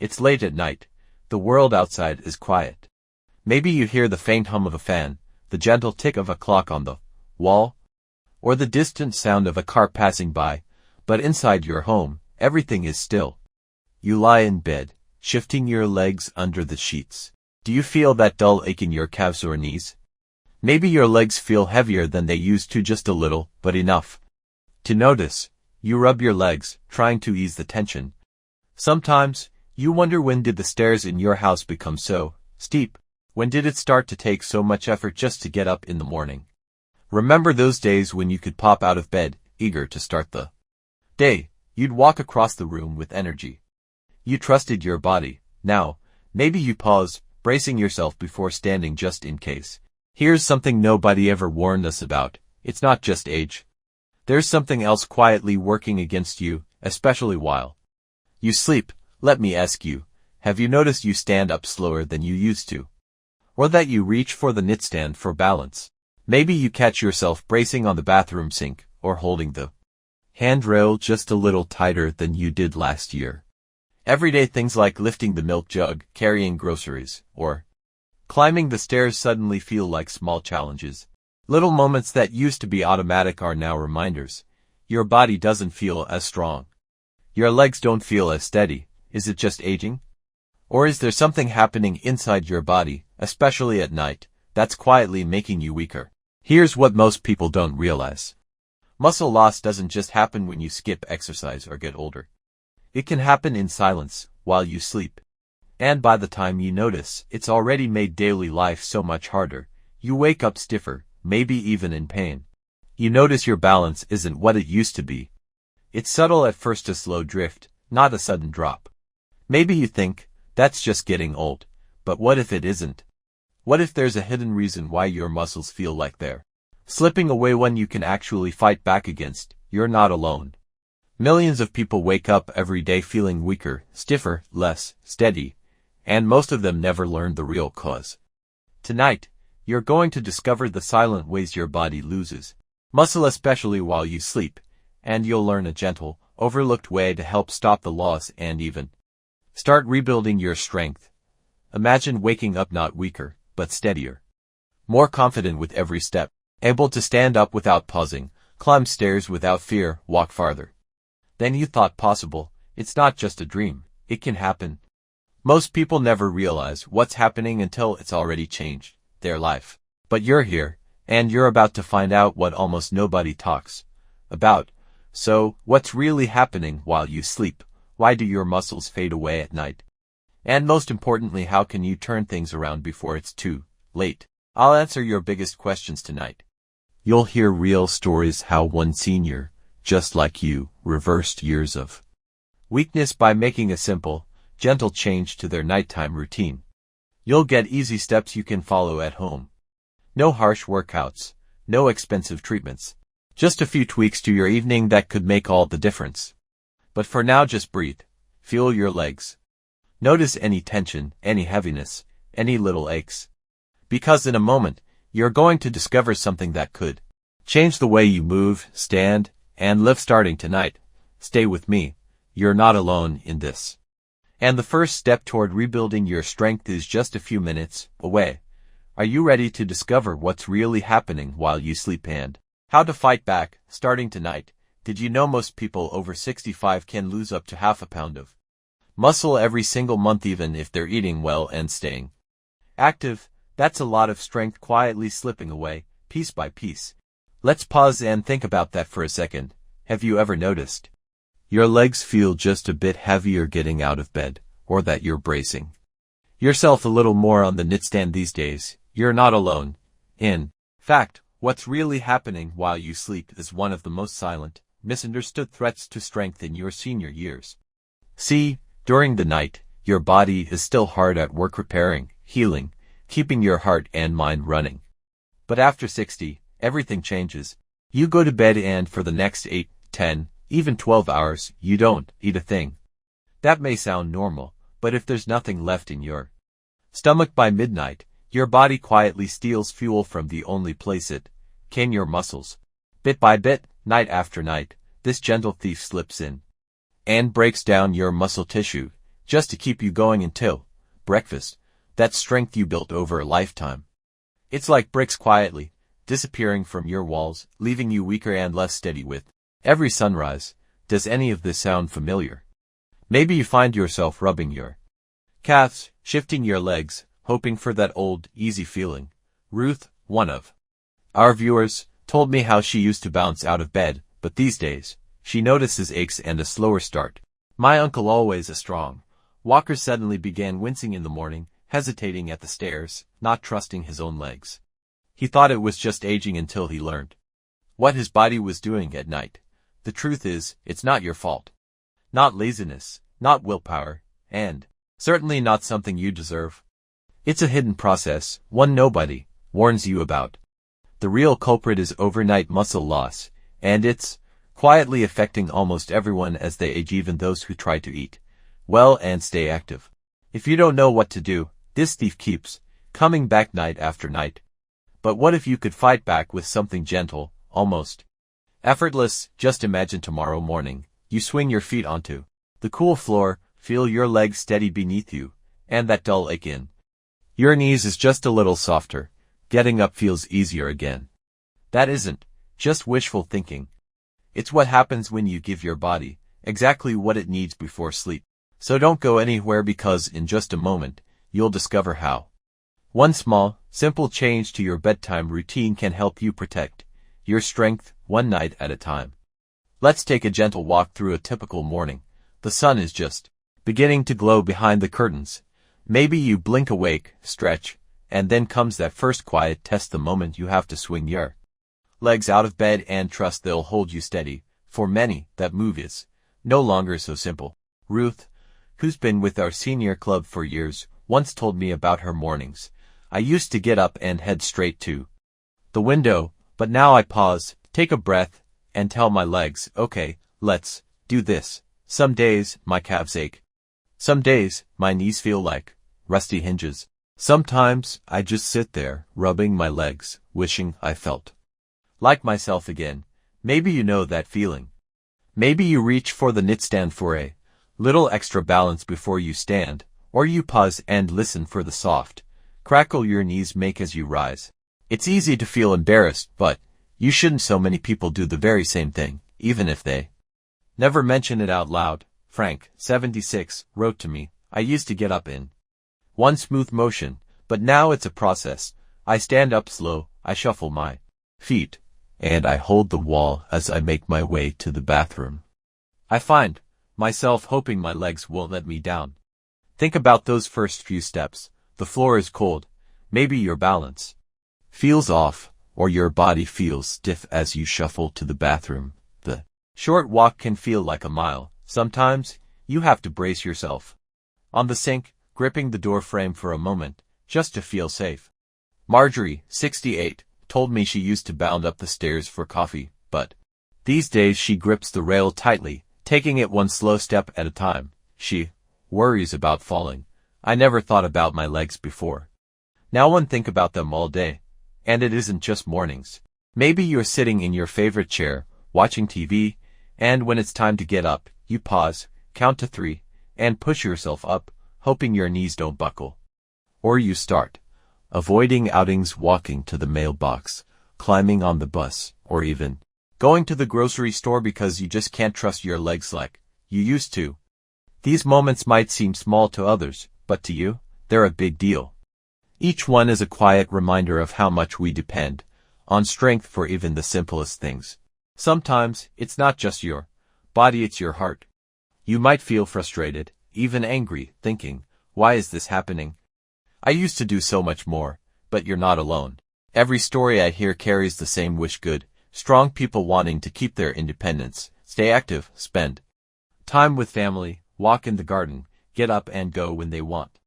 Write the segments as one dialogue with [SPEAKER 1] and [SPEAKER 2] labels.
[SPEAKER 1] It's late at night. The world outside is quiet. Maybe you hear the faint hum of a fan, the gentle tick of a clock on the wall, or the distant sound of a car passing by, but inside your home, everything is still. You lie in bed, shifting your legs under the sheets. Do you feel that dull ache in your calves or knees? Maybe your legs feel heavier than they used to, just a little, but enough to notice. You rub your legs, trying to ease the tension. Sometimes, you wonder, when did the stairs in your house become so steep? When did it start to take so much effort just to get up in the morning? Remember those days when you could pop out of bed, eager to start the day? You'd walk across the room with energy. You trusted your body. Now, maybe you pause, bracing yourself before standing just in case. Here's something nobody ever warned us about. It's not just age. There's something else quietly working against you, especially while you sleep. Let me ask you, have you noticed you stand up slower than you used to? Or that you reach for the nightstand for balance? Maybe you catch yourself bracing on the bathroom sink, or holding the handrail just a little tighter than you did last year. Everyday things like lifting the milk jug, carrying groceries, or climbing the stairs suddenly feel like small challenges. Little moments that used to be automatic are now reminders. Your body doesn't feel as strong. Your legs don't feel as steady. Is it just aging? Or is there something happening inside your body, especially at night, that's quietly making you weaker? Here's what most people don't realize. Muscle loss doesn't just happen when you skip exercise or get older. It can happen in silence, while you sleep. And by the time you notice, it's already made daily life so much harder. You wake up stiffer, maybe even in pain. You notice your balance isn't what it used to be. It's subtle at first, a slow drift, not a sudden drop. Maybe you think, that's just getting old. But what if it isn't? What if there's a hidden reason why your muscles feel like they're slipping away, when you can actually fight back against? You're not alone. Millions of people wake up every day feeling weaker, stiffer, less steady, and most of them never learned the real cause. Tonight, you're going to discover the silent ways your body loses muscle, especially while you sleep, and you'll learn a gentle, overlooked way to help stop the loss and even start rebuilding your strength. Imagine waking up not weaker, but steadier. More confident with every step, able to stand up without pausing, climb stairs without fear, walk farther than you thought possible. It's not just a dream, it can happen. Most people never realize what's happening until it's already changed their life. But you're here, and you're about to find out what almost nobody talks about. So, what's really happening while you sleep? Why do your muscles fade away at night? And most importantly, how can you turn things around before it's too late? I'll answer your biggest questions tonight. You'll hear real stories how one senior, just like you, reversed years of weakness by making a simple, gentle change to their nighttime routine. You'll get easy steps you can follow at home. No harsh workouts, no expensive treatments. Just a few tweaks to your evening that could make all the difference. But for now, just breathe. Feel your legs. Notice any tension, any heaviness, any little aches. Because in a moment, you're going to discover something that could change the way you move, stand, and live starting tonight. Stay with me. You're not alone in this. And the first step toward rebuilding your strength is just a few minutes away. Are you ready to discover what's really happening while you sleep and how to fight back, starting tonight? Did you know most people over 65 can lose up to half a pound of muscle every single month, even if they're eating well and staying active? That's a lot of strength quietly slipping away, piece by piece. Let's pause and think about that for a second. Have you ever noticed your legs feel just a bit heavier getting out of bed, or that you're bracing yourself a little more on the nightstand these days? You're not alone. In fact, what's really happening while you sleep is one of the most silent, misunderstood threats to strength in your senior years. See, during the night, your body is still hard at work repairing, healing, keeping your heart and mind running. But after 60, everything changes. You go to bed and for the next 8, 10, even 12 hours, you don't eat a thing. That may sound normal, but if there's nothing left in your stomach by midnight, your body quietly steals fuel from the only place it can, your muscles. Bit by bit, night after night, this gentle thief slips in and breaks down your muscle tissue, just to keep you going until breakfast. That strength you built over a lifetime. It's like bricks quietly disappearing from your walls, leaving you weaker and less steady with every sunrise. Does any of this sound familiar? Maybe you find yourself rubbing your calves, shifting your legs, hoping for that old, easy feeling. Ruth, one of our viewers, told me how she used to bounce out of bed, but these days, she notices aches and a slower start. My uncle, always a strong walker, suddenly began wincing in the morning, hesitating at the stairs, not trusting his own legs. He thought it was just aging until he learned what his body was doing at night. The truth is, it's not your fault. Not laziness, not willpower, and certainly not something you deserve. It's a hidden process, one nobody warns you about. The real culprit is overnight muscle loss, and it's quietly affecting almost everyone as they age, even those who try to eat well and stay active. If you don't know what to do, this thief keeps coming back night after night. But what if you could fight back with something gentle, almost effortless? Just imagine tomorrow morning, you swing your feet onto the cool floor, feel your legs steady beneath you, and that dull ache in your knees is just a little softer. Getting up feels easier again. That isn't just wishful thinking. It's what happens when you give your body exactly what it needs before sleep. So don't go anywhere, because in just a moment, you'll discover how one small, simple change to your bedtime routine can help you protect your strength one night at a time. Let's take a gentle walk through a typical morning. The sun is just beginning to glow behind the curtains. Maybe you blink awake, stretch, and then comes that first quiet test, the moment you have to swing your legs out of bed and trust they'll hold you steady. For many, that move is no longer so simple. Ruth, who's been with our senior club for years, once told me about her mornings. I used to get up and head straight to the window, but now I pause, take a breath, and tell my legs, okay, let's do this. Some days, my calves ache. Some days, my knees feel like rusty hinges. Sometimes, I just sit there, rubbing my legs, wishing I felt like myself again. Maybe you know that feeling. Maybe you reach for the nightstand for a little extra balance before you stand, or you pause and listen for the soft crackle your knees make as you rise. It's easy to feel embarrassed, but you shouldn't. So many people do the very same thing, even if they never mention it out loud. Frank, 76, wrote to me, I used to get up in one smooth motion, but now it's a process. I stand up slow, I shuffle my feet, and I hold the wall as I make my way to the bathroom. I find myself hoping my legs won't let me down. Think about those first few steps. The floor is cold. Maybe your balance feels off, or your body feels stiff as you shuffle to the bathroom. The short walk can feel like a mile. Sometimes, you have to brace yourself on the sink, gripping the door frame for a moment, just to feel safe. Marjorie, 68, told me she used to bound up the stairs for coffee, but these days she grips the rail tightly, taking it one slow step at a time. She worries about falling. I never thought about my legs before. Now one think about them all day. And it isn't just mornings. Maybe you're sitting in your favorite chair, watching TV, and when it's time to get up, you pause, count to 3, and push yourself up, hoping your knees don't buckle. Or you start avoiding outings, walking to the mailbox, climbing on the bus, or even going to the grocery store because you just can't trust your legs like you used to. These moments might seem small to others, but to you, they're a big deal. Each one is a quiet reminder of how much we depend on strength for even the simplest things. Sometimes, it's not just your body, it's your heart. You might feel frustrated, even angry, thinking, why is this happening? I used to do so much more, but you're not alone. Every story I hear carries the same wish: good, strong people wanting to keep their independence, stay active, spend time with family, walk in the garden, get up and go when they want.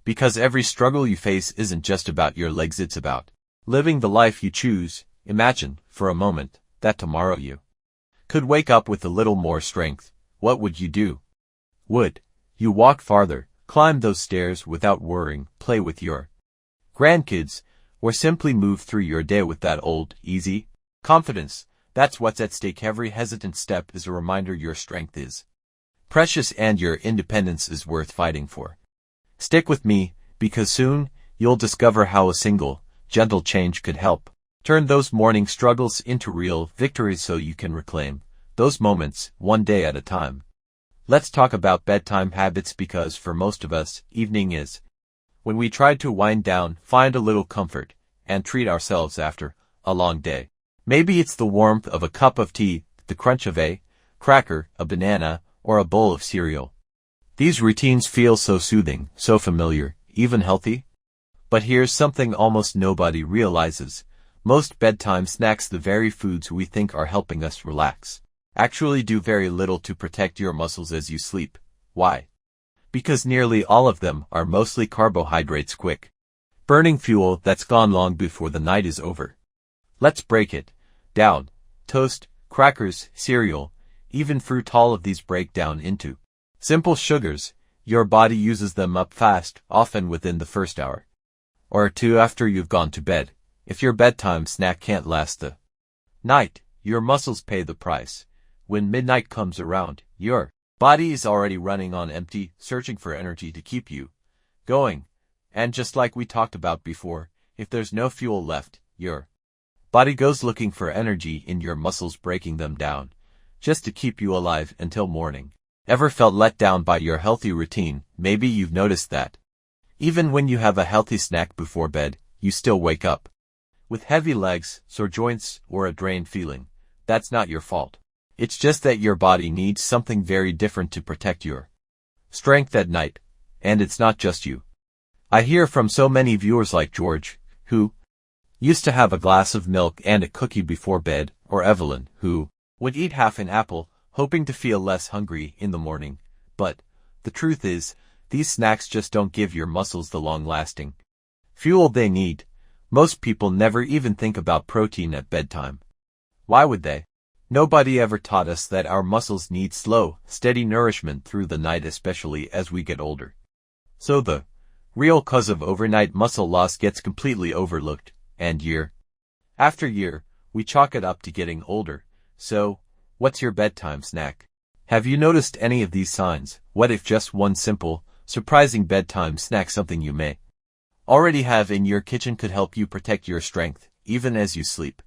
[SPEAKER 1] Because every struggle you face isn't just about your legs, it's about living the life you choose. Imagine, for a moment, that tomorrow you could wake up with a little more strength. What would you do? Would you walk farther, climb those stairs without worrying, play with your grandkids, or simply move through your day with that old, easy confidence? That's what's at stake. Every hesitant step is a reminder your strength is precious and your independence is worth fighting for. Stick with me, because soon, you'll discover how a single, gentle change could help turn those morning struggles into real victories so you can reclaim those moments, one day at a time. Let's talk about bedtime habits because for most of us, evening is when we try to wind down, find a little comfort, and treat ourselves after a long day. Maybe it's the warmth of a cup of tea, the crunch of a cracker, a banana, or a bowl of cereal. These routines feel so soothing, so familiar, even healthy. But here's something almost nobody realizes. Most bedtime snacks, the very foods we think are helping us relax, actually do very little to protect your muscles as you sleep. Why? Because nearly all of them are mostly carbohydrates, quick burning fuel that's gone long before the night is over. Let's break it down. Toast, crackers, cereal, even fruit, all of these break down into simple sugars. Your body uses them up fast, often within the first hour or two after you've gone to bed. If your bedtime snack can't last the night, your muscles pay the price. When midnight comes around, your body is already running on empty, searching for energy to keep you going. And just like we talked about before, if there's no fuel left, your body goes looking for energy in your muscles, breaking them down just to keep you alive until morning. Ever felt let down by your healthy routine? Maybe you've noticed that even when you have a healthy snack before bed, you still wake up with heavy legs, sore joints, or a drained feeling. That's not your fault. It's just that your body needs something very different to protect your strength at night. And it's not just you. I hear from so many viewers like George, who used to have a glass of milk and a cookie before bed, or Evelyn, who would eat half an apple, hoping to feel less hungry in the morning. But the truth is, these snacks just don't give your muscles the long-lasting fuel they need. Most people never even think about protein at bedtime. Why would they? Nobody ever taught us that our muscles need slow, steady nourishment through the night, especially as we get older. So the real cause of overnight muscle loss gets completely overlooked, and year after year, we chalk it up to getting older. So, what's your bedtime snack? Have you noticed any of these signs? What if just one simple, surprising bedtime snack, something you may already have in your kitchen, could help you protect your strength, even as you sleep?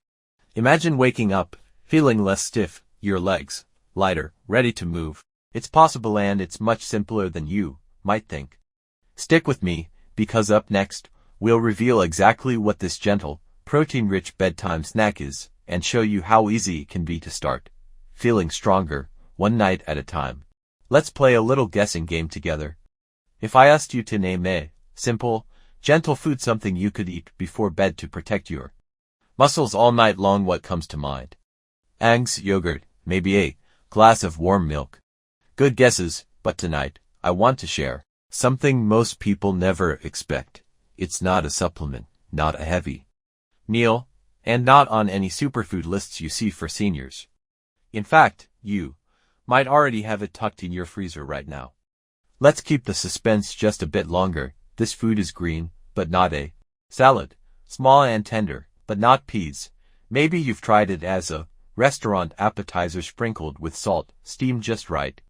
[SPEAKER 1] Imagine waking up, feeling less stiff, your legs lighter, ready to move. It's possible, and it's much simpler than you might think. Stick with me, because up next, we'll reveal exactly what this gentle, protein-rich bedtime snack is, and show you how easy it can be to start feeling stronger, one night at a time. Let's play a little guessing game together. If I asked you to name a simple, gentle food, something you could eat before bed to protect your muscles all night long, what comes to mind? Eggs, yogurt, maybe a glass of warm milk. Good guesses, but tonight, I want to share something most people never expect. It's not a supplement, not a heavy meal, and not on any superfood lists you see for seniors. In fact, you might already have it tucked in your freezer right now. Let's keep the suspense just a bit longer. This food is green, but not a salad. Small and tender, but not peas. Maybe you've tried it as a restaurant appetizer, sprinkled with salt, steamed just right.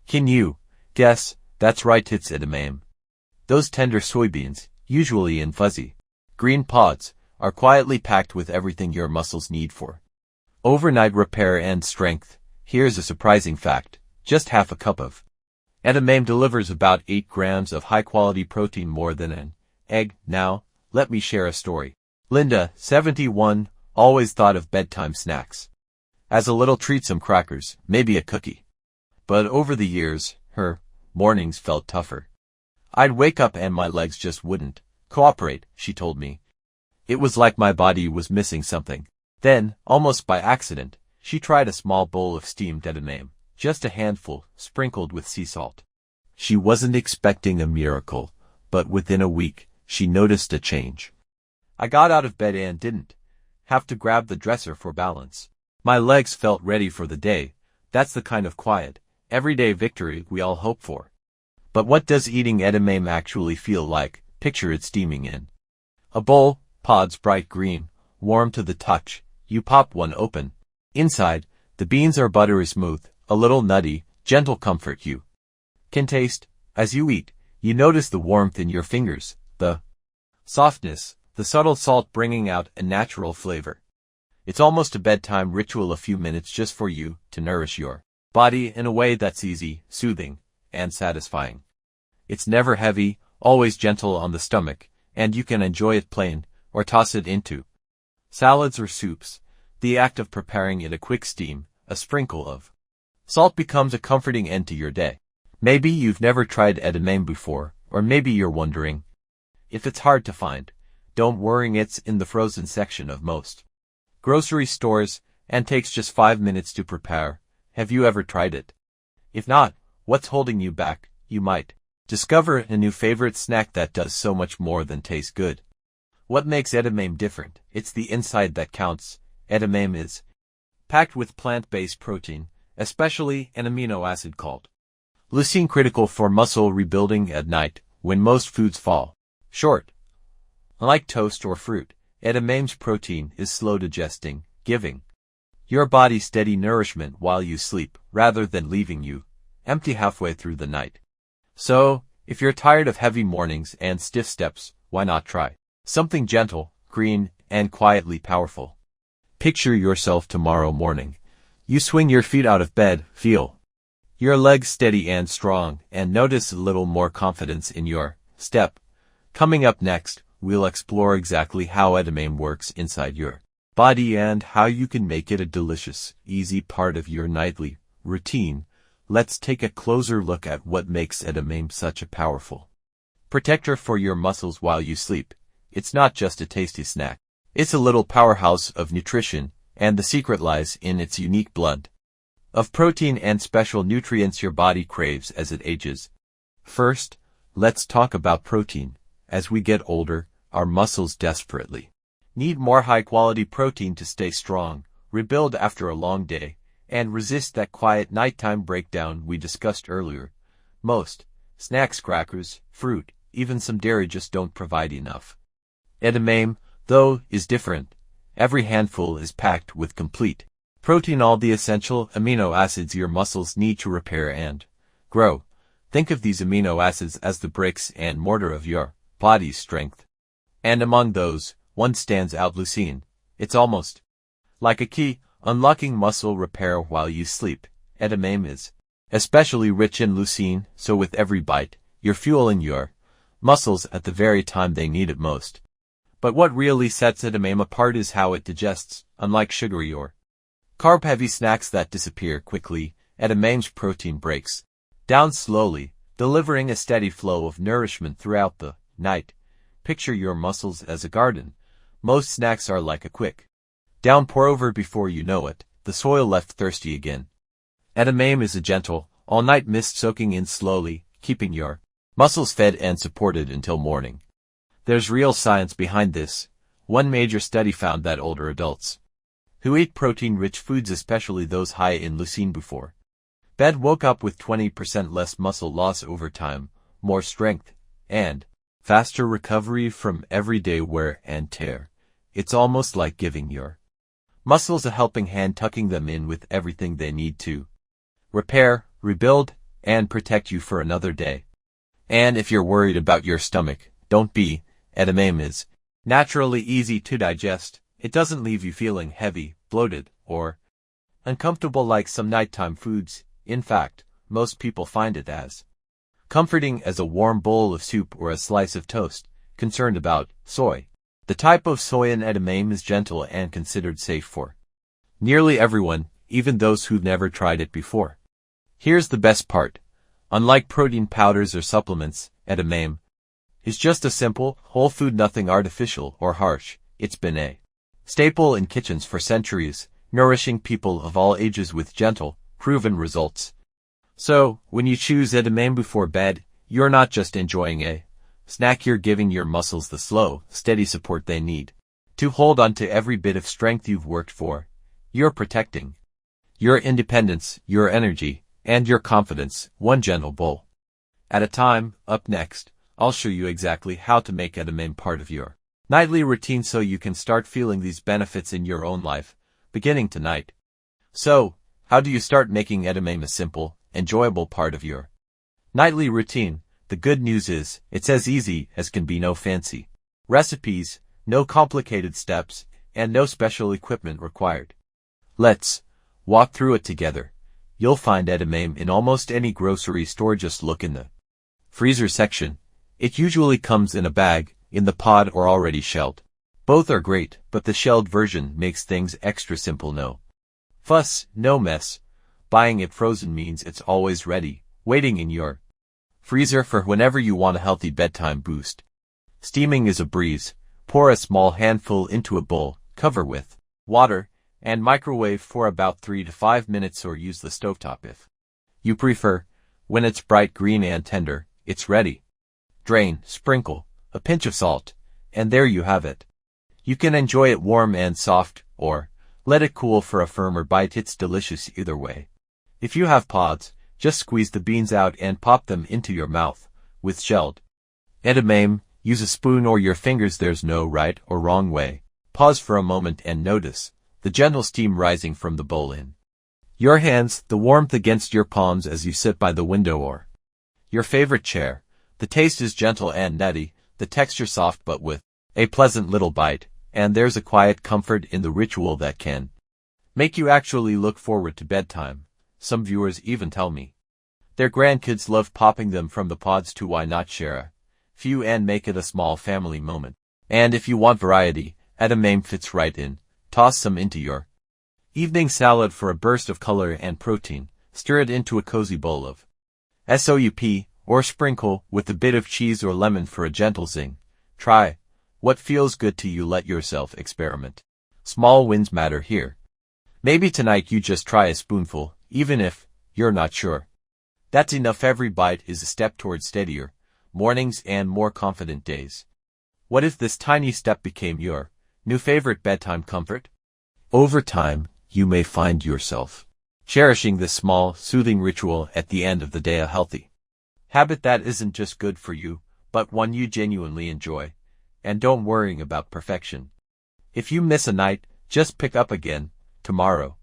[SPEAKER 1] Can you guess? That's right, it's edamame. Those tender soybeans, usually in fuzzy green pods, are quietly packed with everything your muscles need for overnight repair and strength. Here's a surprising fact. Just half a cup of edamame delivers about 8 grams of high-quality protein, more than an egg. Now, let me share a story. Linda, 71, always thought of bedtime snacks as a little treat, some crackers, maybe a cookie. But over the years, her mornings felt tougher. I'd wake up and my legs just wouldn't cooperate, she told me. It was like my body was missing something. Then, almost by accident, she tried a small bowl of steamed edamame, just a handful, sprinkled with sea salt. She wasn't expecting a miracle, but within a week, she noticed a change. I got out of bed and didn't have to grab the dresser for balance. My legs felt ready for the day. That's the kind of quiet, everyday victory we all hope for. But what does eating edamame actually feel like? Picture it steaming in a bowl, pods bright green, warm to the touch. You pop one open. Inside, the beans are buttery smooth, a little nutty, gentle comfort you can taste. As you eat, you notice the warmth in your fingers, the softness, the subtle salt bringing out a natural flavor. It's almost a bedtime ritual, a few minutes just for you to nourish your body in a way that's easy, soothing, and satisfying. It's never heavy, always gentle on the stomach, and you can enjoy it plain, or toss it into salads or soups. The act of preparing it, a quick steam, a sprinkle of salt, becomes a comforting end to your day. Maybe you've never tried edamame before, or maybe you're wondering if it's hard to find. Don't worry, it's in the frozen section of most grocery stores, and takes just 5 minutes to prepare. Have you ever tried it? If not, what's holding you back? You might discover a new favorite snack that does so much more than taste good. What makes edamame different? It's the inside that counts. Edamame is packed with plant-based protein, especially an amino acid called leucine, critical for muscle rebuilding at night when most foods fall short. Unlike toast or fruit, edamame's protein is slow digesting, giving your body steady nourishment while you sleep, rather than leaving you empty halfway through the night. So, if you're tired of heavy mornings and stiff steps, why not try something gentle, green, and quietly powerful? Picture yourself tomorrow morning. You swing your feet out of bed, feel your legs steady and strong, and notice a little more confidence in your step. Coming up next, we'll explore exactly how edamame works inside your body and how you can make it a delicious, easy part of your nightly routine. Let's take a closer look at what makes edamame such a powerful protector for your muscles while you sleep. It's not just a tasty snack. It's a little powerhouse of nutrition, and the secret lies in its unique blend of protein and special nutrients your body craves as it ages. First, let's talk about protein. As we get older, our muscles desperately need more high-quality protein to stay strong, rebuild after a long day, and resist that quiet nighttime breakdown we discussed earlier. Most snacks, crackers, fruit, even some dairy just don't provide enough. Edamame, though, is different. Every handful is packed with complete protein, all the essential amino acids your muscles need to repair and grow. Think of these amino acids as the bricks and mortar of your body's strength. And among those, one stands out: leucine. It's almost like a key, unlocking muscle repair while you sleep. Edamame is especially rich in leucine, so with every bite, you're fueling your muscles at the very time they need it most. But what really sets edamame apart is how it digests. Unlike sugary or carb-heavy snacks that disappear quickly, edamame's protein breaks down slowly, delivering a steady flow of nourishment throughout the night. Picture your muscles as a garden. Most snacks are like a quick downpour over before you know it, the soil left thirsty again. Edamame is a gentle, all-night mist soaking in slowly, keeping your muscles fed and supported until morning. There's real science behind this. One major study found that older adults who eat protein-rich foods, especially those high in leucine, before bed woke up with 20% less muscle loss over time, more strength, and faster recovery from everyday wear and tear. It's almost like giving your muscles a helping hand, tucking them in with everything they need to repair, rebuild, and protect you for another day. And if you're worried about your stomach, don't be. Edamame is naturally easy to digest. It doesn't leave you feeling heavy, bloated, or uncomfortable like some nighttime foods. In fact, most people find it as comforting as a warm bowl of soup or a slice of toast. Concerned about soy? The type of soy in edamame is gentle and considered safe for nearly everyone, even those who've never tried it before. Here's the best part. Unlike protein powders or supplements, edamame is just a simple, whole food, nothing artificial or harsh. It's been a staple in kitchens for centuries, nourishing people of all ages with gentle, proven results. So, when you choose edamame before bed, you're not just enjoying a snack, you're giving your muscles the slow, steady support they need to hold on to every bit of strength you've worked for. You're protecting your independence, your energy, and your confidence, one gentle bowl at a time. Up next, I'll show you exactly how to make edamame part of your nightly routine so you can start feeling these benefits in your own life, beginning tonight. So, how do you start making edamame? Simple. enjoyable part of your nightly routine. The good news is, it's as easy as can be, no fancy recipes, no complicated steps, and no special equipment required. Let's walk through it together. You'll find edamame in almost any grocery store. Just look in the freezer section. It usually comes in a bag, in the pod, or already shelled. Both are great, but the shelled version makes things extra simple. No fuss, no mess. Buying it frozen means it's always ready, waiting in your freezer for whenever you want a healthy bedtime boost. Steaming is a breeze. Pour a small handful into a bowl, cover with water, and microwave for about 3 to 5 minutes, or use the stovetop if you prefer. When it's bright green and tender, it's ready. Drain, sprinkle a pinch of salt, and there you have it. You can enjoy it warm and soft, or let it cool for a firmer bite. It's delicious either way. If you have pods, just squeeze the beans out and pop them into your mouth. With shelled edamame, use a spoon or your fingers. There's no right or wrong way. Pause for a moment and notice the gentle steam rising from the bowl in your hands, the warmth against your palms as you sit by the window or your favorite chair. The taste is gentle and nutty, the texture soft but with a pleasant little bite, and there's a quiet comfort in the ritual that can make you actually look forward to bedtime. Some viewers even tell me their grandkids love popping them from the pods too. Why not share a few and make it a small family moment? And if you want variety, edamame fits right in. Toss some into your evening salad for a burst of color and protein. Stir it into a cozy bowl of soup, or sprinkle with a bit of cheese or lemon for a gentle zing. Try what feels good to you. Let yourself experiment. Small wins matter here. Maybe tonight you just try a spoonful, even if you're not sure. That's enough. Every bite is a step towards steadier mornings and more confident days. What if this tiny step became your new favorite bedtime comfort? Over time, you may find yourself cherishing this small, soothing ritual at the end of the day, a healthy habit that isn't just good for you, but one you genuinely enjoy. And don't worry about perfection. If you miss a night, just pick up again tomorrow.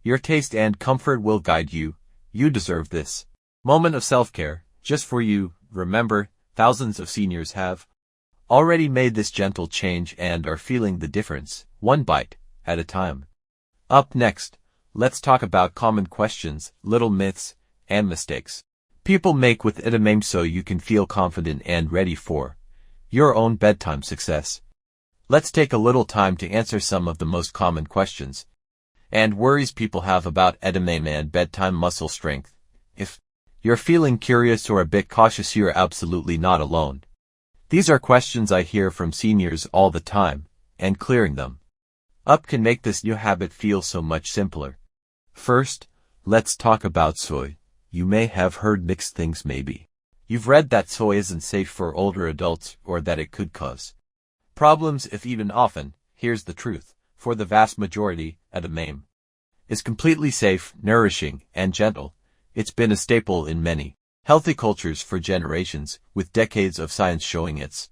[SPEAKER 1] Your taste and comfort will guide you. You deserve this moment of self-care, just for you. Remember, thousands of seniors have already made this gentle change and are feeling the difference, one bite at a time. Up next, let's talk about common questions, little myths, and mistakes people make with edamame so you can feel confident and ready for your own bedtime success. Let's take a little time to answer some of the most common questions and worries people have about edamame and bedtime muscle strength. If you're feeling curious or a bit cautious, you're absolutely not alone. These are questions I hear from seniors all the time, and clearing them up can make this new habit feel so much simpler. First, let's talk about soy. You may have heard mixed things. Maybe you've read that soy isn't safe for older adults, or that it could cause problems if eaten often. Here's the truth. For the vast majority, edamame is completely safe, nourishing, and gentle. It's been a staple in many healthy cultures for generations, with decades of science showing its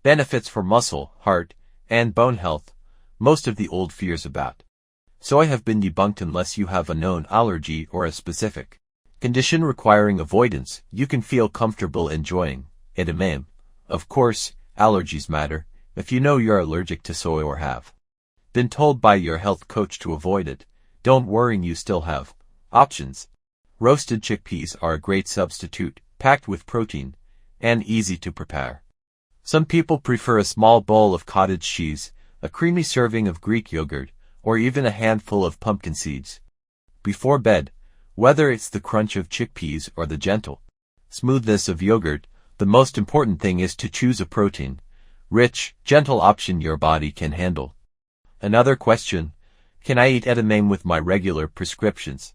[SPEAKER 1] benefits for muscle, heart, and bone health. Most of the old fears about soy have been debunked. Unless you have a known allergy or a specific condition requiring avoidance, you can feel comfortable enjoying edamame. Of course, allergies matter. If you know you're allergic to soy or have been told by your health coach to avoid it, don't worry, you still have options. Roasted chickpeas are a great substitute, packed with protein, and easy to prepare. Some people prefer a small bowl of cottage cheese, a creamy serving of Greek yogurt, or even a handful of pumpkin seeds before bed. Whether it's the crunch of chickpeas or the gentle smoothness of yogurt, the most important thing is to choose a protein-rich, gentle option your body can handle. Another question: can I eat edamame with my regular prescriptions?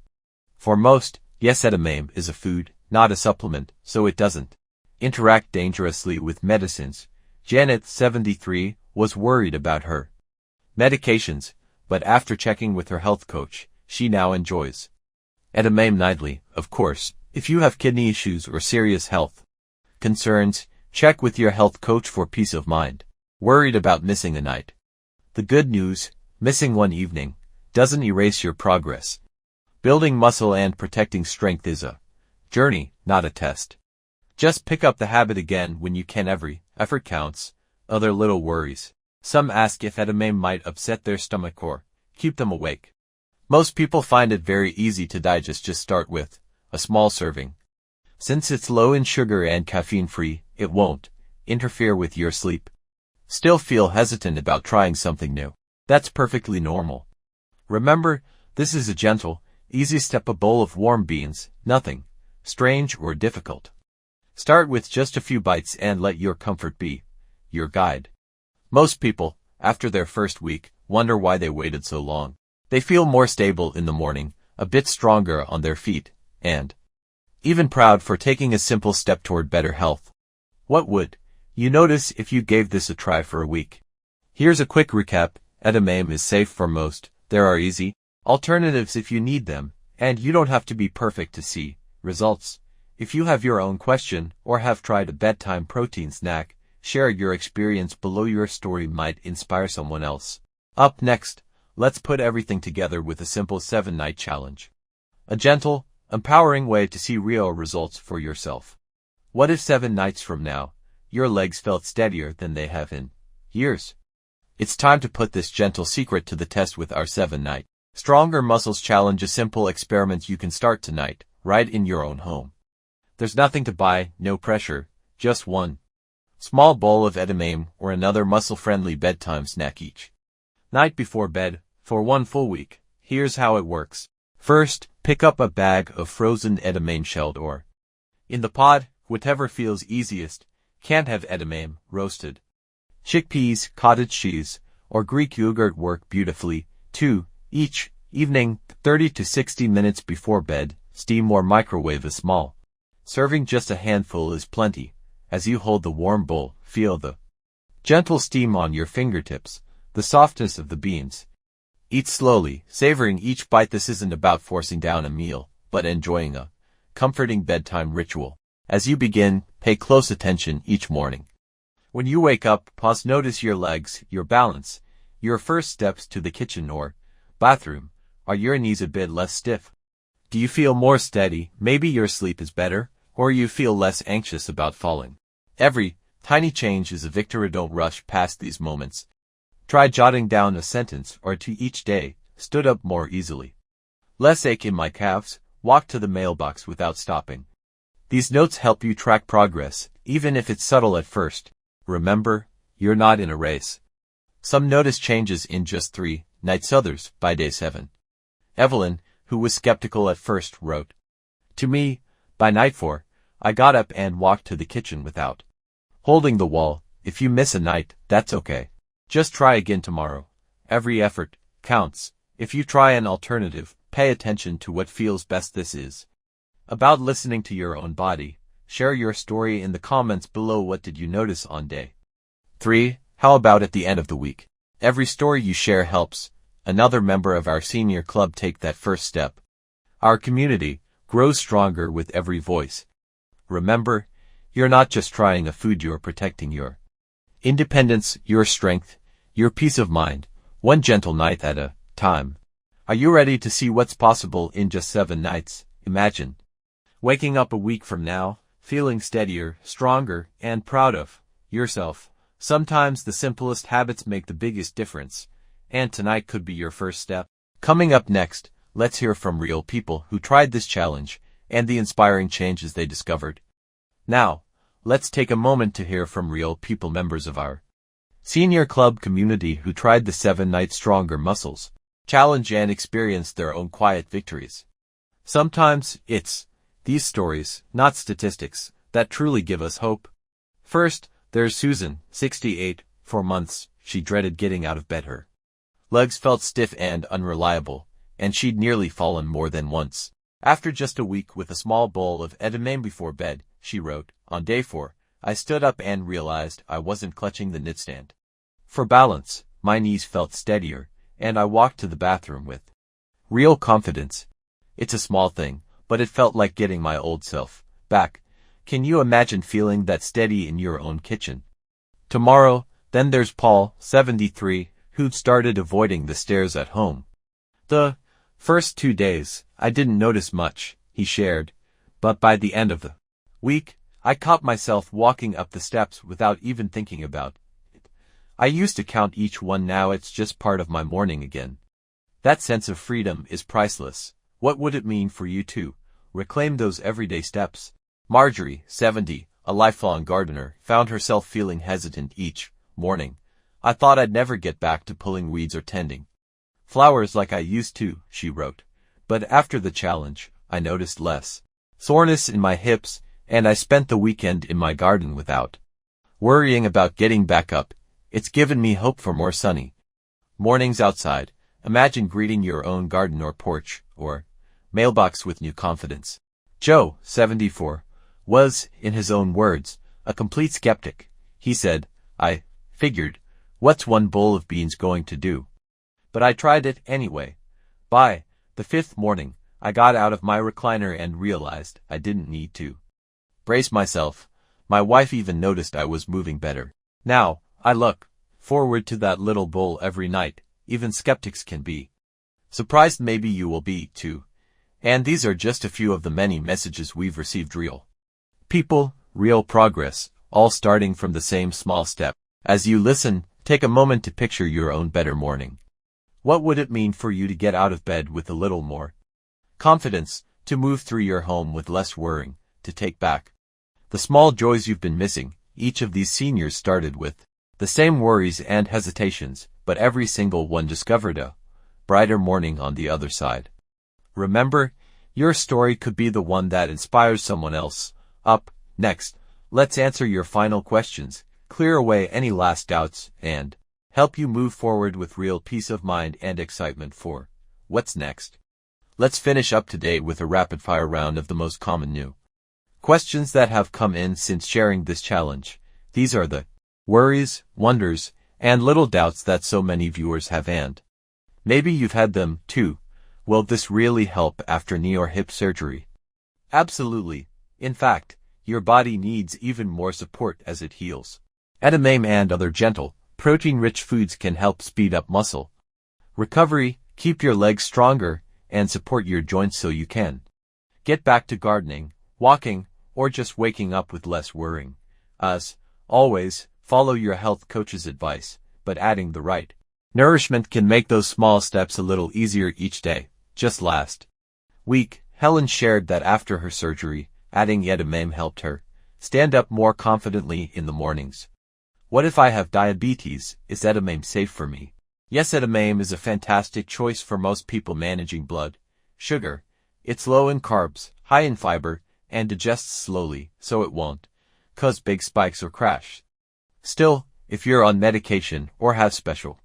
[SPEAKER 1] For most, yes, edamame is a food, not a supplement, so it doesn't interact dangerously with medicines. Janet, 73, was worried about her medications, but after checking with her health coach, she now enjoys edamame nightly. Of course, if you have kidney issues or serious health concerns, check with your health coach for peace of mind. Worried about missing a night? The good news: missing one evening doesn't erase your progress. Building muscle and protecting strength is a journey, not a test. Just pick up the habit again when you can. Every effort counts. Other little worries. Some ask if edamame might upset their stomach or keep them awake. Most people find it very easy to digest. Just start with a small serving. Since it's low in sugar and caffeine-free, it won't interfere with your sleep. Still feel hesitant about trying something new? That's perfectly normal. Remember, this is a gentle, easy step. A bowl of warm beans, nothing strange or difficult. Start with just a few bites and let your comfort be your guide. Most people, after their first week, wonder why they waited so long. They feel more stable in the morning, a bit stronger on their feet, and even proud for taking a simple step toward better health. What would you notice if you gave this a try for a week? Here's a quick recap. Edamame is safe for most. There are easy alternatives if you need them, and you don't have to be perfect to see results. If you have your own question or have tried a bedtime protein snack, share your experience below. Your story might inspire someone else. Up next, let's put everything together with a simple 7-night challenge. A gentle, empowering way to see real results for yourself. What if 7 nights from now, your legs felt steadier than they have in years? It's time to put this gentle secret to the test with our 7-night Stronger Muscles Challenge, a simple experiment you can start tonight, right in your own home. There's nothing to buy, no pressure, just one small bowl of edamame or another muscle-friendly bedtime snack each night before bed for 1 full week. Here's how it works. First, pick up a bag of frozen edamame, shelled or in the pod, whatever feels easiest. Can't have edamame, roasted chickpeas, cottage cheese, or Greek yogurt work beautifully. 2. Each evening, 30 to 60 minutes before bed, steam or microwave a small serving. Just a handful is plenty. As you hold the warm bowl, feel the gentle steam on your fingertips, the softness of the beans. Eat slowly, savoring each bite. This isn't about forcing down a meal, but enjoying a comforting bedtime ritual. As you begin, pay close attention each morning. When you wake up, pause, notice your legs, your balance, your first steps to the kitchen or bathroom. Are your knees a bit less stiff? Do you feel more steady? Maybe your sleep is better, or you feel less anxious about falling. Every tiny change is a victory. Don't rush past these moments. Try jotting down a sentence or two each day. Stood up more easily. Less ache in my calves. Walk to the mailbox without stopping. These notes help you track progress, even if it's subtle at first. Remember, you're not in a race. Some notice changes in just 3 nights, others by day 7. Evelyn, who was skeptical at first, wrote to me, by night 4, I got up and walked to the kitchen without holding the wall. If you miss a night, that's okay. Just try again tomorrow. Every effort counts. If you try an alternative, pay attention to what feels best. This is about listening to your own body. Share your story in the comments below. What did you notice on day 3? How about at the end of the week? Every story you share helps another member of our senior club take that first step. Our community grows stronger with every voice. Remember, you're not just trying a food, you're protecting your independence, your strength, your peace of mind, one gentle night at a time. Are you ready to see what's possible in just 7 nights? Imagine waking up a week from now, feeling steadier, stronger, and proud of yourself. Sometimes the simplest habits make the biggest difference, and tonight could be your first step. Coming up next, let's hear from real people who tried this challenge and the inspiring changes they discovered. Now, let's take a moment to hear from real people, members of our senior club community who tried the 7-night Stronger Muscles Challenge and experienced their own quiet victories. Sometimes it's these stories, not statistics, that truly give us hope. First, there's Susan, 68. For months, she dreaded getting out of bed. Her legs felt stiff and unreliable, and she'd nearly fallen more than once. After just a week with a small bowl of edamame before bed, she wrote, on day 4, I stood up and realized I wasn't clutching the nightstand for balance. My knees felt steadier, and I walked to the bathroom with real confidence. It's a small thing, but it felt like getting my old self back. Can you imagine feeling that steady in your own kitchen? Tomorrow, then there's Paul, 73, who'd started avoiding the stairs at home. The first 2 days, I didn't notice much, he shared, But by the end of the week, I caught myself walking up the steps without even thinking about it. I used to count each one, now it's just part of my morning again. That sense of freedom is priceless. What would it mean for you to reclaim those everyday steps? Marjorie, 70, a lifelong gardener, found herself feeling hesitant each morning. I thought I'd never get back to pulling weeds or tending flowers like I used to, she wrote. But after the challenge, I noticed less soreness in my hips, and I spent the weekend in my garden without worrying about getting back up. It's given me hope for more sunny mornings outside. Imagine greeting your own garden or porch, or mailbox with new confidence. Joe, 74, was, in his own words, a complete skeptic. He said, I figured, what's one bowl of beans going to do? But I tried it anyway. By the fifth morning, I got out of my recliner and realized I didn't need to brace myself. My wife even noticed I was moving better. Now, I look forward to that little bowl every night. Even skeptics can be surprised. Maybe you will be, too. And these are just a few of the many messages we've received. Real people, real progress, all starting from the same small step. As you listen, take a moment to picture your own better morning. What would it mean for you to get out of bed with a little more confidence, to move through your home with less worrying, to take back the small joys you've been missing? Each of these seniors started with the same worries and hesitations, but every single one discovered a brighter morning on the other side. Remember, your story could be the one that inspires someone else. Up next, let's answer your final questions, clear away any last doubts, and help you move forward with real peace of mind and excitement for what's next. Let's finish up today with a rapid-fire round of the most common new questions that have come in since sharing this challenge. These are the worries, wonders, and little doubts that so many viewers have, and maybe you've had them too. Will this really help after knee or hip surgery? Absolutely. In fact, your body needs even more support as it heals. Edamame and other gentle, protein-rich foods can help speed up muscle recovery, keep your legs stronger, and support your joints so you can get back to gardening, walking, or just waking up with less worrying. As always, follow your health coach's advice, but adding the right nourishment can make those small steps a little easier each day. Just last week, Helen shared that after her surgery, adding edamame helped her stand up more confidently in the mornings. What if I have diabetes? Is edamame safe for me? Yes, edamame is a fantastic choice for most people managing blood sugar. It's low in carbs, high in fiber, and digests slowly, so it won't cause big spikes or crash. Still, if you're on medication or have special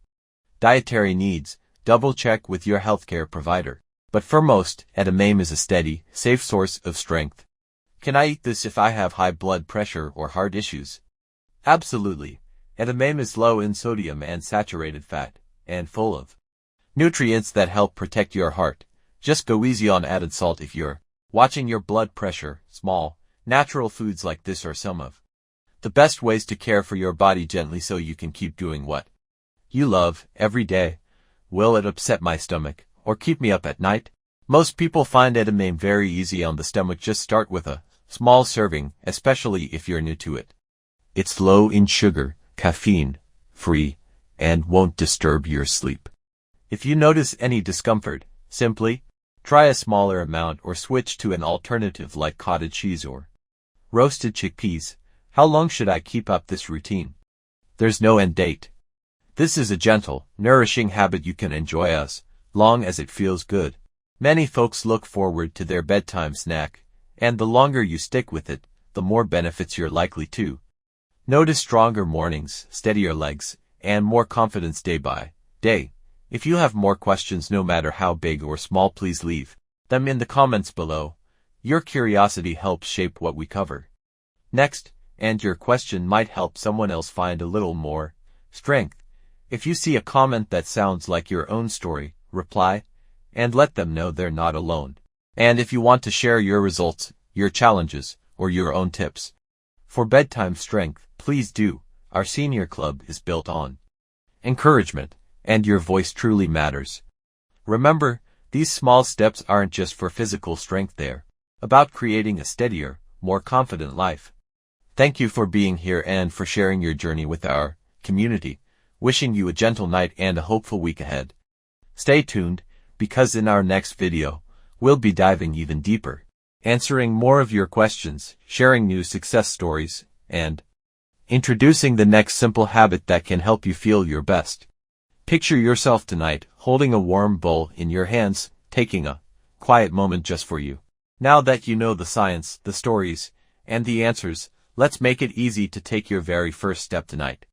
[SPEAKER 1] dietary needs, double-check with your healthcare provider. But for most, edamame is a steady, safe source of strength. Can I eat this if I have high blood pressure or heart issues? Absolutely. Edamame is low in sodium and saturated fat, and full of nutrients that help protect your heart. Just go easy on added salt if you're watching your blood pressure. Small, natural foods like this are some of the best ways to care for your body gently so you can keep doing what you love every day. Will it upset my stomach or keep me up at night? Most people find edamame very easy on the stomach. Just start with a small serving, especially if you're new to it. It's low in sugar, caffeine-free, and won't disturb your sleep. If you notice any discomfort, simply try a smaller amount or switch to an alternative like cottage cheese or roasted chickpeas. How long should I keep up this routine? There's no end date. This is a gentle, nourishing habit you can enjoy as long as it feels good. Many folks look forward to their bedtime snack, and the longer you stick with it, the more benefits you're likely to notice. Stronger mornings, steadier legs, and more confidence day by day. If you have more questions, no matter how big or small, please leave them in the comments below. Your curiosity helps shape what we cover next, and your question might help someone else find a little more strength. If you see a comment that sounds like your own story, reply and let them know they're not alone. And if you want to share your results, your challenges, or your own tips for bedtime strength, please do. Our senior club is built on encouragement, and your voice truly matters. Remember, these small steps aren't just for physical strength, they're about creating a steadier, more confident life. Thank you for being here and for sharing your journey with our community. Wishing you a gentle night and a hopeful week ahead. Stay tuned, because in our next video, we'll be diving even deeper, answering more of your questions, sharing new success stories, and introducing the next simple habit that can help you feel your best. Picture yourself tonight, holding a warm bowl in your hands, taking a quiet moment just for you. Now that you know the science, the stories, and the answers, let's make it easy to take your very first step tonight.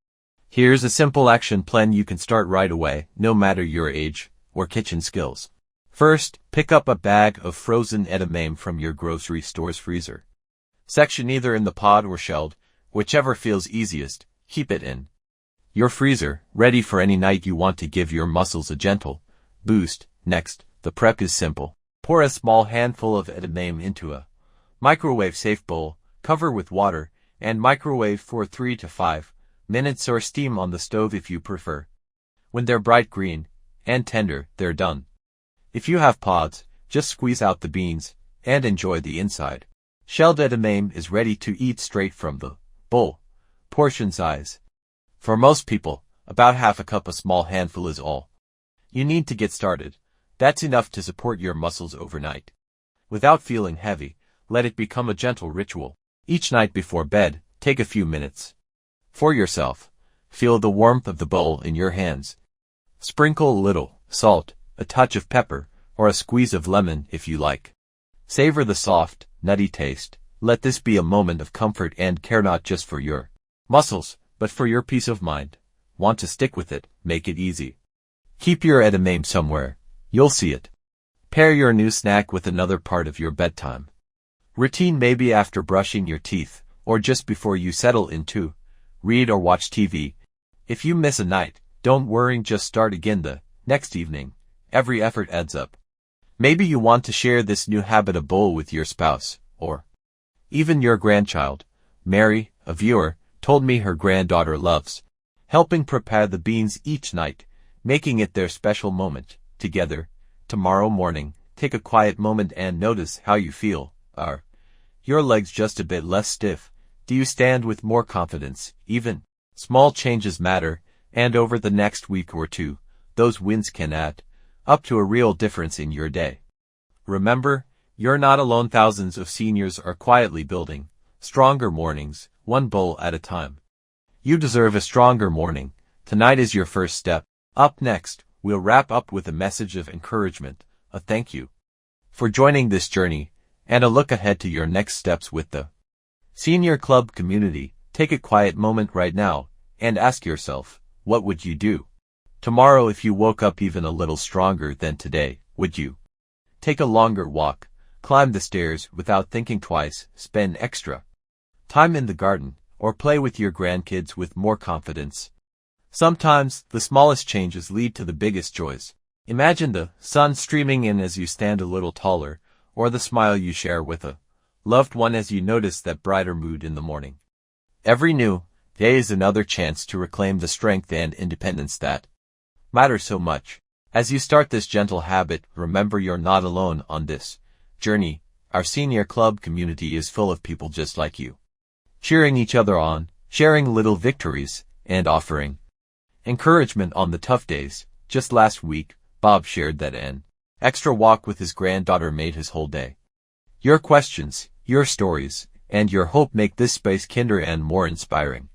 [SPEAKER 1] Here's a simple action plan you can start right away, no matter your age or kitchen skills. First, pick up a bag of frozen edamame from your grocery store's freezer section, either in the pod or shelled, whichever feels easiest. Keep it in your freezer, ready for any night you want to give your muscles a gentle boost. Next, the prep is simple. Pour a small handful of edamame into a microwave-safe bowl, cover with water, and microwave for 3 to 5 minutes or steam on the stove if you prefer. When they're bright green and tender, they're done. If you have pods, just squeeze out the beans and enjoy the inside. Shelled edamame is ready to eat straight from the bowl. Portion size: for most people, about half a cup. A small handful is all you need to get started. That's enough to support your muscles overnight. Without feeling heavy, let it become a gentle ritual. Each night before bed, take a few minutes for yourself. Feel the warmth of the bowl in your hands. Sprinkle a little salt, a touch of pepper, or a squeeze of lemon if you like. Savor the soft, nutty taste. Let this be a moment of comfort and care, not just for your muscles, but for your peace of mind. Want to stick with it? Make it easy. Keep your edamame somewhere. You'll see it. Pair your new snack with another part of your bedtime routine, maybe after brushing your teeth, or just before you settle in to read or watch TV. If you miss a night, don't worry, just start again the next evening. Every effort adds up. Maybe you want to share this new habit, a bowl, with your spouse, or even your grandchild. Mary, a viewer, told me her granddaughter loves helping prepare the beans each night, making it their special moment together. Tomorrow morning, take a quiet moment and notice how you feel. Are your legs just a bit less stiff? Do you stand with more confidence? Even small changes matter, and over the next week or two, those wins can add up to a real difference in your day. Remember, you're not alone. Thousands of seniors are quietly building stronger mornings, one bowl at a time. You deserve a stronger morning. Tonight is your first step. Up next, we'll wrap up with a message of encouragement, a thank you for joining this journey, and a look ahead to your next steps with the Senior Club community. Take a quiet moment right now and ask yourself, what would you do tomorrow if you woke up even a little stronger than today? Would you take a longer walk, climb the stairs without thinking twice, spend extra time in the garden, or play with your grandkids with more confidence? Sometimes, the smallest changes lead to the biggest joys. Imagine the sun streaming in as you stand a little taller, or the smile you share with a loved one as you notice that brighter mood in the morning. Every new day is another chance to reclaim the strength and independence that matter so much. As you start this gentle habit, remember you're not alone on this journey. Our Senior Club community is full of people just like you, cheering each other on, sharing little victories, and offering encouragement on the tough days. Just last week, Bob shared that an extra walk with his granddaughter made his whole day. Your questions, your stories, and your hope make this space kinder and more inspiring.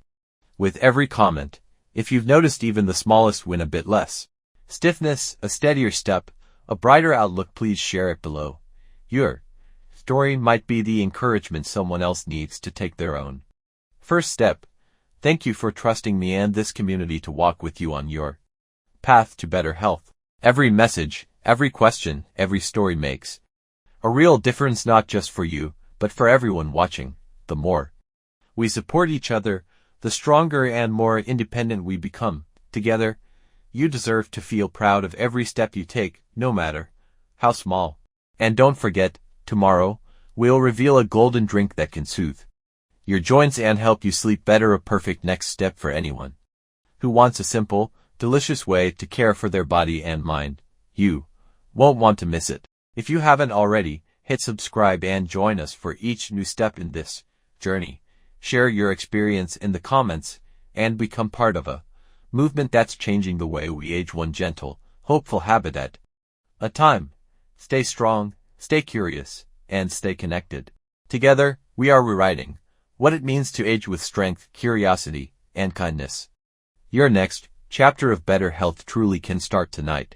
[SPEAKER 1] With every comment, if you've noticed even the smallest win, a bit less stiffness, a steadier step, a brighter outlook, please share it below. Your story might be the encouragement someone else needs to take their own first step. Thank you for trusting me and this community to walk with you on your path to better health. Every message, every question, every story makes a real difference, not just for you, but for everyone watching. The more we support each other, the stronger and more independent we become. Together, you deserve to feel proud of every step you take, no matter how small. And don't forget, tomorrow, we'll reveal a golden drink that can soothe your joints and help you sleep better, a perfect next step for anyone who wants a simple, delicious way to care for their body and mind. You won't want to miss it. If you haven't already, Hit subscribe and join us for each new step in this journey. Share your experience in the comments and become part of a movement that's changing the way we age one gentle, hopeful habit at a time. Stay strong, stay curious, and stay connected. Together, we are rewriting what it means to age with strength, curiosity, and kindness. Your next chapter of better health truly can start tonight.